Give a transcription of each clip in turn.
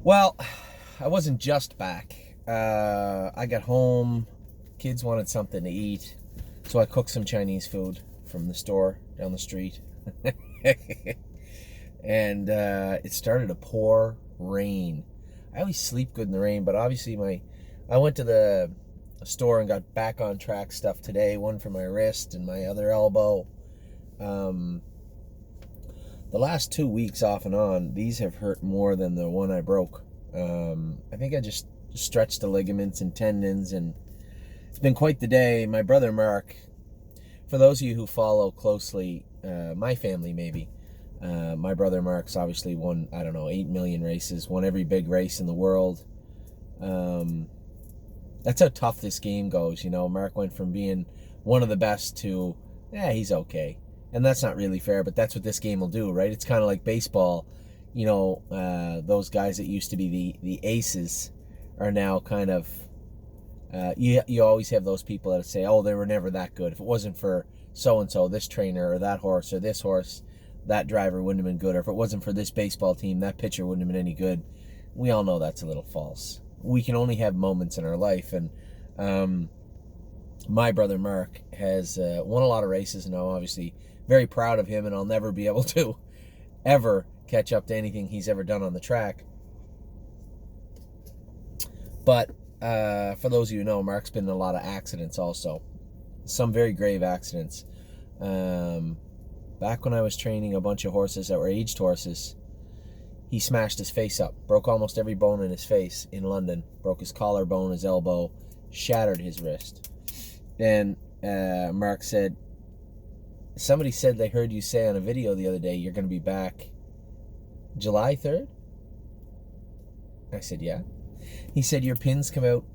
Well, I wasn't just back. I got home, kids wanted something to eat, so I cooked some Chinese food from the store down the street. And it started to pour rain. I always sleep good in the rain, but obviously I went to the store and got back on track stuff today, one for my wrist and my other elbow. Um, the last 2 weeks off and on, these have hurt more than the one I broke. I think I just stretched the ligaments and tendons, and it's been quite the day. My brother Mark, for those of you who follow closely, my family maybe, my brother Mark's obviously won, 8 million races, won every big race in the world. That's how tough this game goes. Mark went from being one of the best to, he's okay. And that's not really fair, but that's what this game will do, right? It's kind of like baseball. Those guys that used to be the aces are now kind of, you always have those people that say, oh, they were never that good. If it wasn't for so-and-so, this trainer or that horse or this horse, that driver wouldn't have been good. Or if it wasn't for this baseball team, that pitcher wouldn't have been any good. We all know that's a little false. We can only have moments in our life. And my brother Mark has won a lot of races, and I'm obviously very proud of him, and I'll never be able to ever catch up to anything he's ever done on the track. But for those of you who know, Mark's been in a lot of accidents also. Some very grave accidents. Back when I was training a bunch of horses that were aged horses, he smashed his face up, broke almost every bone in his face in London, broke his collarbone, his elbow, shattered his wrist. And Mark said, somebody said they heard you say on a video the other day, you're going to be back July 3rd? I said, yeah. He said, your pins come out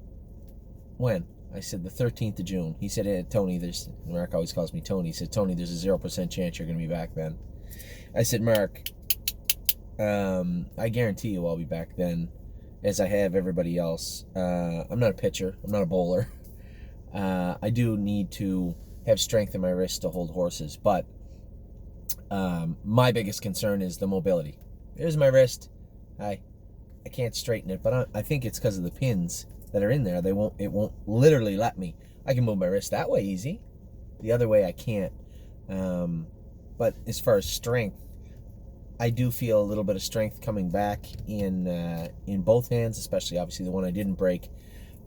when? I said, the 13th of June. He said, Tony, Mark always calls me Tony. He said, Tony, there's a 0% chance you're going to be back then. I said, Mark, I guarantee you I'll be back then, as I have everybody else. I'm not a pitcher. I'm not a bowler. I do need to have strength in my wrist to hold horses, but my biggest concern is the mobility. Here's my wrist. I can't straighten it, but I think it's because of the pins that are in there. It won't literally let me. I can move my wrist that way easy. The other way I can't. But as far as strength, I do feel a little bit of strength coming back in both hands, especially obviously the one I didn't break.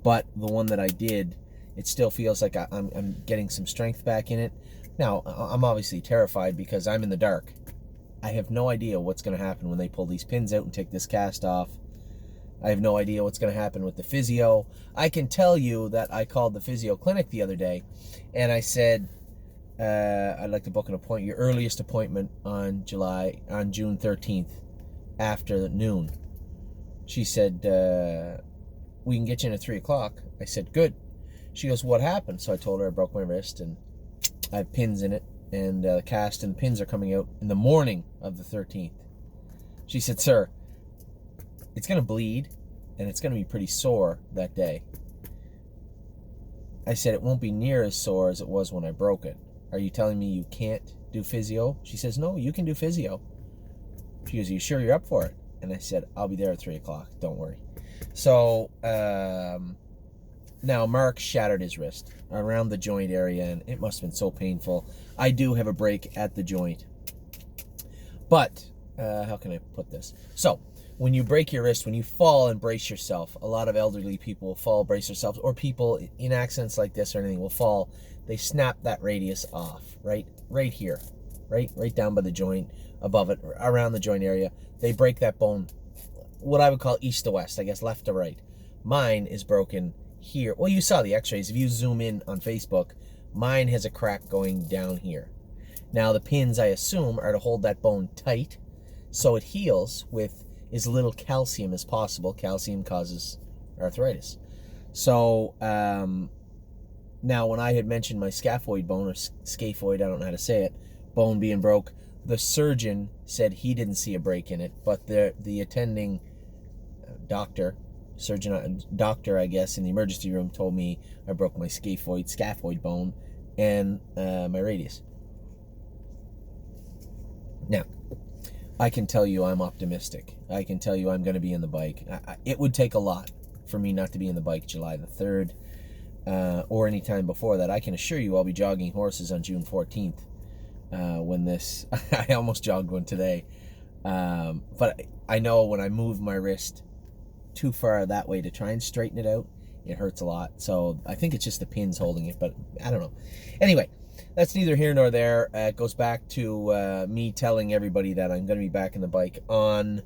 But the one that I did, it still feels like I'm getting some strength back in it. Now, I'm obviously terrified because I'm in the dark. I have no idea what's going to happen when they pull these pins out and take this cast off. I have no idea what's going to happen with the physio. I can tell you that I called the physio clinic the other day, and I said, I'd like to book an appointment, your earliest appointment on June 13th after noon. She said, we can get you in at 3 o'clock. I said, good. She goes, what happened? So I told her I broke my wrist and I have pins in it, and the cast and pins are coming out in the morning of the 13th. She said, sir, it's going to bleed and it's going to be pretty sore that day. I said, it won't be near as sore as it was when I broke it. Are you telling me you can't do physio? She says, no, you can do physio. She goes, are you sure you're up for it? And I said, I'll be there at 3 o'clock. Don't worry. So, now, Mark shattered his wrist around the joint area, and it must have been so painful. I do have a break at the joint. But, how can I put this? So, when you break your wrist, when you fall and brace yourself, a lot of elderly people will fall, brace themselves, or people in accidents like this or anything will fall. They snap that radius off, right here, right down by the joint, above it, around the joint area. They break that bone, what I would call east to west, I guess left to right. Mine is broken here. Well, you saw the x-rays. If you zoom in on Facebook, mine has a crack going down here. Now, the pins, I assume, are to hold that bone tight so it heals with as little calcium as possible. Calcium causes arthritis. So, now, when I had mentioned my scaphoid bone, or scaphoid, I don't know how to say it, bone being broke, the surgeon said he didn't see a break in it, but the attending doctor, I guess, in the emergency room told me I broke my scaphoid bone and my radius. Now, I can tell you I'm optimistic. I can tell you I'm going to be in the bike. It would take a lot for me not to be in the bike July the 3rd or any time before that. I can assure you I'll be jogging horses on June 14th when this... I almost jogged one today. But I know when I move my wrist too far that way to try and straighten it out, it hurts a lot. So I think it's just the pins holding it, but I don't know. Anyway, that's neither here nor there. It goes back to me telling everybody that I'm going to be back in the bike on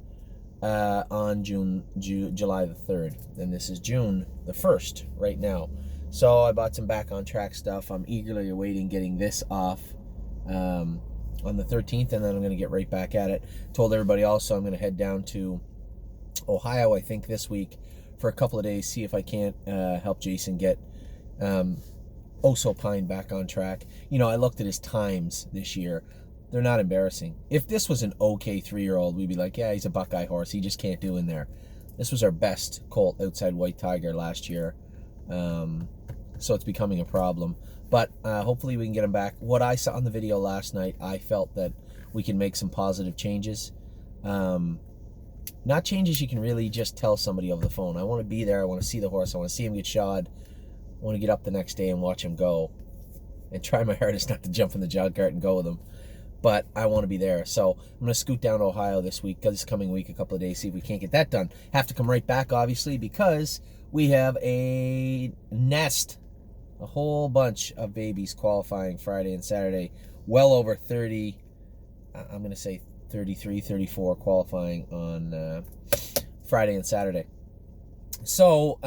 July the 3rd. And this is June the 1st right now. So I bought some back on track stuff. I'm eagerly awaiting getting this off on the 13th, and then I'm going to get right back at it. Told everybody also I'm going to head down to Ohio, I think, this week for a couple of days, see if I can't help Jason get Oso Pine back on track. You know, I looked at his times this year. They're not embarrassing. If this was an okay 3-year-old, we'd be like, yeah, he's a Buckeye horse. He just can't do in there. This was our best colt outside White Tiger last year. So it's becoming a problem. But hopefully we can get him back. What I saw on the video last night, I felt that we can make some positive changes. Not changes you can really just tell somebody over the phone. I want to be there. I want to see the horse. I want to see him get shod. I want to get up the next day and watch him go. And try my hardest not to jump in the jog cart and go with him. But I want to be there. So I'm going to scoot down to Ohio this coming week, a couple of days, see if we can't get that done. Have to come right back, obviously, because we have a whole bunch of babies qualifying Friday and Saturday. Well over 30, I'm going to say 33, 34 qualifying on Friday and Saturday. So,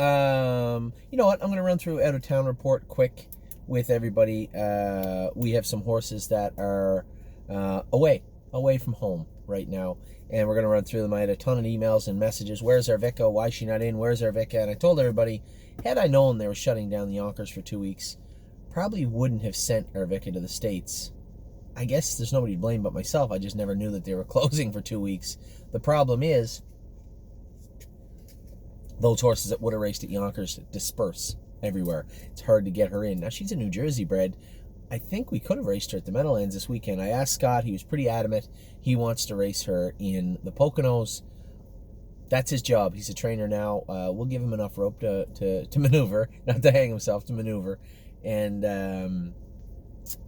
you know what? I'm going to run through out-of-town report quick with everybody. We have some horses that are away from home right now, and we're going to run through them. I had a ton of emails and messages. Where's Arvika? Why is she not in? Where's Arvika? And I told everybody, had I known they were shutting down the Yonkers for 2 weeks, probably wouldn't have sent Arvika to the States. I guess there's nobody to blame but myself. I just never knew that they were closing for 2 weeks. The problem is, those horses that would have raced at Yonkers disperse everywhere. It's hard to get her in. Now, she's a New Jersey bred. I think we could have raced her at the Meadowlands this weekend. I asked Scott. He was pretty adamant. He wants to race her in the Poconos. That's his job. He's a trainer now. We'll give him enough rope to maneuver, not to hang himself, to maneuver, and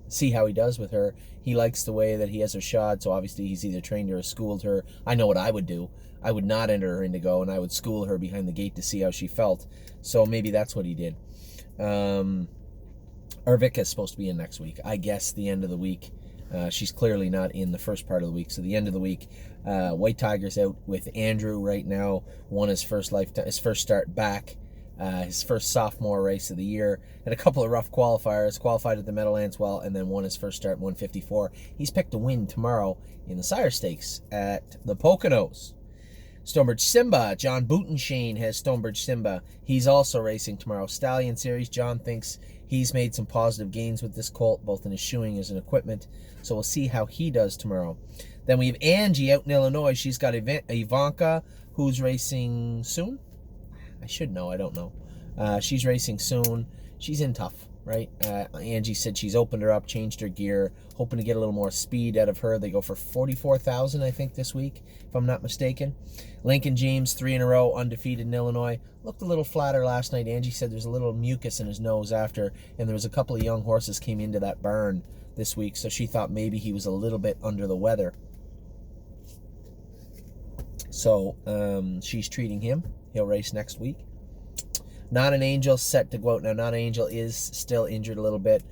see how he does with her. He likes the way that he has her shod, so obviously he's either trained her or schooled her. I know what I would do. I would not enter her Indigo, and I would school her behind the gate to see how she felt. So maybe that's what he did. Arvika is supposed to be in next week. I guess the end of the week. She's clearly not in the first part of the week. So the end of the week, White Tiger's out with Andrew right now. Won his first start back. His first sophomore race of the year. Had a couple of rough qualifiers. Qualified at the Meadowlands well, and then won his first start, 154. He's picked a win tomorrow in the Sire Stakes at the Poconos. Stonebridge Simba. John Bootenshane has Stonebridge Simba. He's also racing tomorrow. Stallion Series. John thinks he's made some positive gains with this colt, both in his shoeing as an equipment. So we'll see how he does tomorrow. Then we have Angie out in Illinois. She's got Ivanka, who's racing soon. I should know. I don't know. She's racing soon. She's in tough, right? Angie said she's opened her up, changed her gear, hoping to get a little more speed out of her. They go for $44,000, I think, this week, if I'm not mistaken. Lincoln James, 3 in a row, undefeated in Illinois. Looked a little flatter last night. Angie said there's a little mucus in his nose after, and there was a couple of young horses came into that barn this week, so she thought maybe he was a little bit under the weather. So she's treating him. He'll race next week. Not an Angel set to go out now. Not an Angel is still injured a little bit.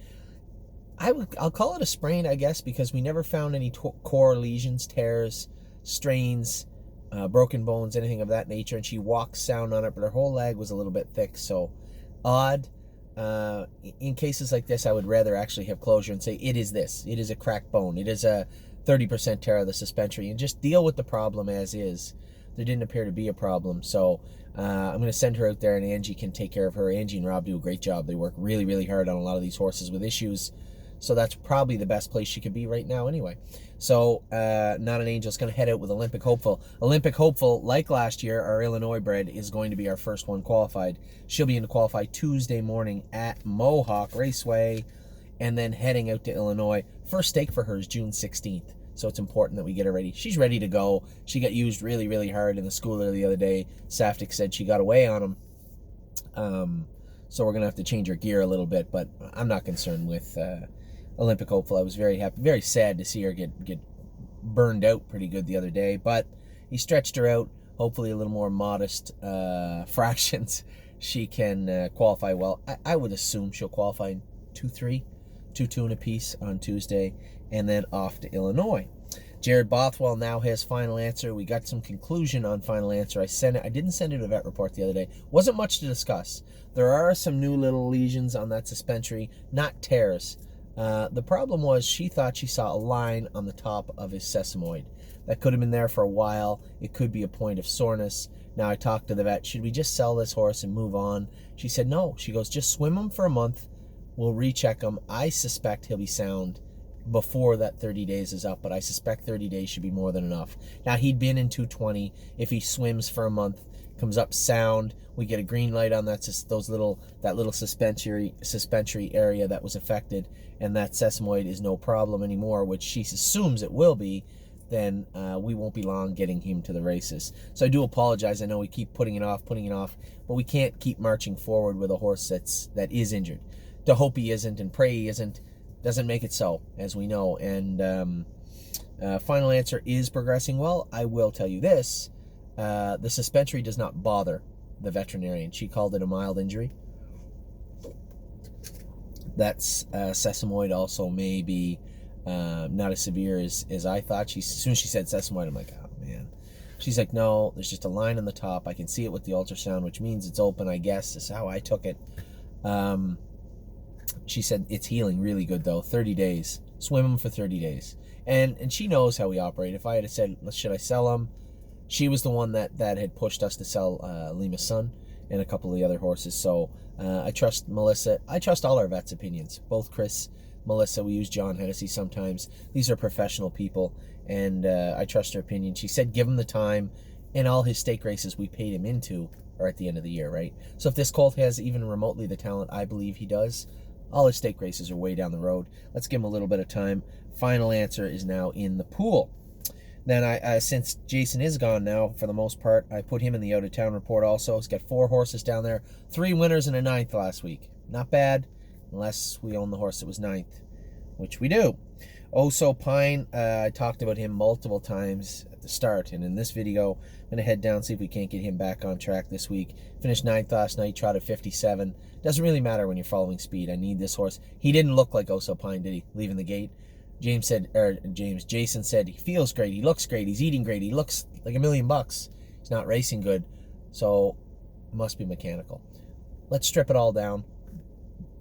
I'll call it a sprain, I guess, because we never found any core lesions, tears, strains, broken bones, anything of that nature. And she walks sound on it, but her whole leg was a little bit thick, so odd. In cases like this, I would rather actually have closure and say it is this. It is a cracked bone. It is a 30% tear of the suspensory, and just deal with the problem as is. There didn't appear to be a problem, so I'm going to send her out there, and Angie can take care of her. Angie and Rob do a great job. They work really, really hard on a lot of these horses with issues, so that's probably the best place she could be right now anyway. So Not an Angel's going to head out with Olympic Hopeful. Olympic Hopeful, like last year, our Illinois bred, is going to be our first one qualified. She'll be in to qualify Tuesday morning at Mohawk Raceway, and then heading out to Illinois. First stake for her is June 16th. So it's important that we get her ready. She's ready to go. She got used really, really hard in the schooler the other day. Saftik said she got away on him. So we're going to have to change her gear a little bit, but I'm not concerned with Olympic hopeful. I was very happy, very sad to see her get burned out pretty good the other day, but he stretched her out. Hopefully a little more modest fractions. She can qualify well. I would assume she'll qualify in 2-3, 2-2 and a piece on Tuesday, and then off to Illinois. Jared Bothwell now has final answer. We got some conclusion on final answer. I didn't send it a vet report the other day. Wasn't much to discuss. There are some new little lesions on that suspensory, not tears. The problem was she thought she saw a line on the top of his sesamoid. That could have been there for a while. It could be a point of soreness. Now I talked to the vet. Should we just sell this horse and move on? She said no. She goes, just swim him for a month. We'll recheck him. I suspect he'll be sound before that 30 days is up, but I suspect 30 days should be more than enough. Now, he'd been in 220. If he swims for a month, comes up sound, we get a green light on that little suspensory area that was affected, and that sesamoid is no problem anymore, which she assumes it will be, then we won't be long getting him to the races. So I do apologize. I know we keep putting it off, but we can't keep marching forward with a horse that is injured. To hope he isn't and pray he isn't doesn't make it so, as we know. And final answer is progressing well. I will tell you this. The suspensory does not bother the veterinarian. She called it a mild injury. That's sesamoid also may be not as severe as I thought. As soon as she said sesamoid, I'm like, oh man. She's like, no, there's just a line on the top. I can see it with the ultrasound, which means it's open, I guess. Is how I took it. She said it's healing really good though. 30 days. Swim him for 30 days. And she knows how we operate. If I had said, should I sell him? She was the one that had pushed us to sell Lima's Son and a couple of the other horses. So I trust Melissa. I trust all our vets' opinions. Both Chris, Melissa. We use John Hennessy sometimes. These are professional people, and I trust her opinion. She said give him the time, and all his stake races we paid him into are at the end of the year, right? So if this colt has even remotely the talent I believe he does, all his stake races are way down the road. Let's give him a little bit of time. Final answer is now in the pool. Then since Jason is gone now, for the most part, I put him in the out-of-town report also. He's got 4 horses down there, 3 winners and a 9th last week. Not bad, unless we own the horse that was 9th, which we do. Oso Pine, I talked about him multiple times at the start, and in this video, I'm going to head down, see if we can't get him back on track this week. Finished 9th last night, trotted 57. Doesn't really matter when you're following speed. I need this horse. He didn't look like Oso Pine, did he, leaving the gate? Jason said he feels great, he looks great, he's eating great, he looks like $1 million. He's not racing good, so it must be mechanical. Let's strip it all down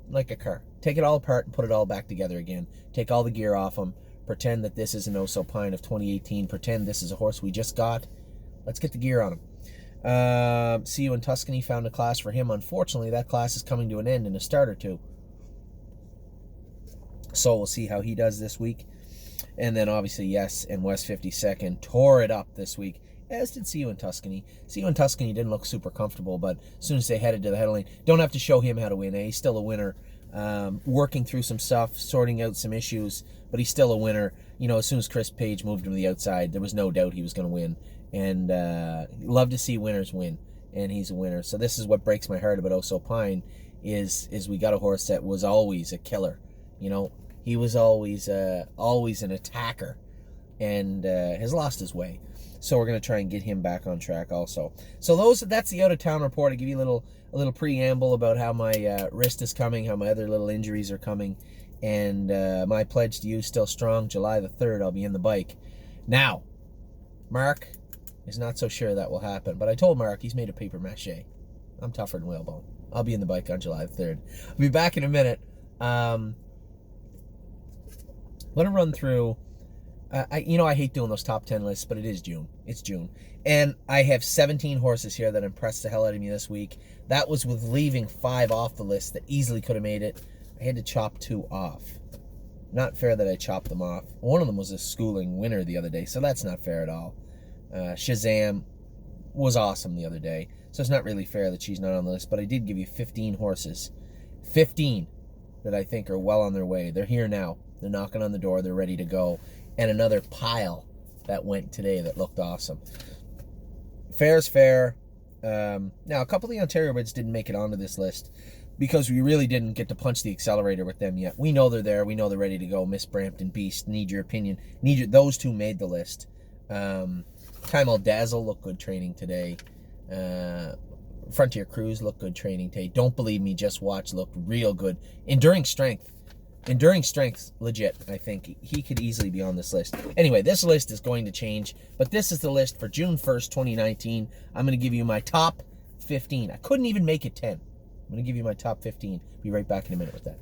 like a car. Take it all apart and put it all back together again. Take all the gear off him. Pretend that this is an Oso Pine of 2018. Pretend this is a horse we just got. Let's get the gear on him. See You in Tuscany found a class for him. Unfortunately, that class is coming to an end in a start or two. So we'll see how he does this week. And then obviously, yes, and West 52nd tore it up this week, as did See You in Tuscany. See You in Tuscany didn't look super comfortable, but as soon as they headed to the head lane, don't have to show him how to win. He's still a winner, working through some stuff, sorting out some issues, but he's still a winner. You know, as soon as Chris Page moved him to the outside, there was no doubt he was going to win. And love to see winners win, and he's a winner. So this is what breaks my heart about Oso Pine, is we got a horse that was always a killer. You know, he was always an attacker, and has lost his way. So we're gonna try and get him back on track also. So that's the out of town report. I give you a little preamble about how my wrist is coming, how my other little injuries are coming, and my pledge to you is still strong. July the 3rd, I'll be in the bike. Now, Mark is not so sure that will happen, but I told Mark he's made of paper mache. I'm tougher than whalebone. I'll be in the bike on July the 3rd. I'll be back in a minute. I'm going to run through, I hate doing those top 10 lists, but it is June. It's June. And I have 17 horses here that impressed the hell out of me this week. That was with leaving 5 off the list that easily could have made it. I had to chop 2 off. Not fair that I chopped them off. One of them was a schooling winner the other day, so that's not fair at all. Shazam was awesome the other day, so it's not really fair that she's not on the list, but I did give you 15 horses. 15 that I think are well on their way. They're here now. They're knocking on the door. They're ready to go. and another pile that went today that looked awesome. Fair's fair. Now, a couple of the Ontario Reds didn't make it onto this list because we really didn't get to punch the accelerator with them yet. We know they're there. We know they're ready to go. Miss Brampton, Beast, Need Your Opinion. Those two made the list. Time Dazzle looked good training today. Frontier Cruise looked good training today. Don't Believe Me, Just Watch looked real good. Enduring Strength, legit. I think he could easily be on this list. Anyway, this list is going to change, but this is the list for June 1st, 2019. I'm going to give you my top 15. I couldn't even make it 10. I'm going to give you my top 15. Be right back in a minute with that.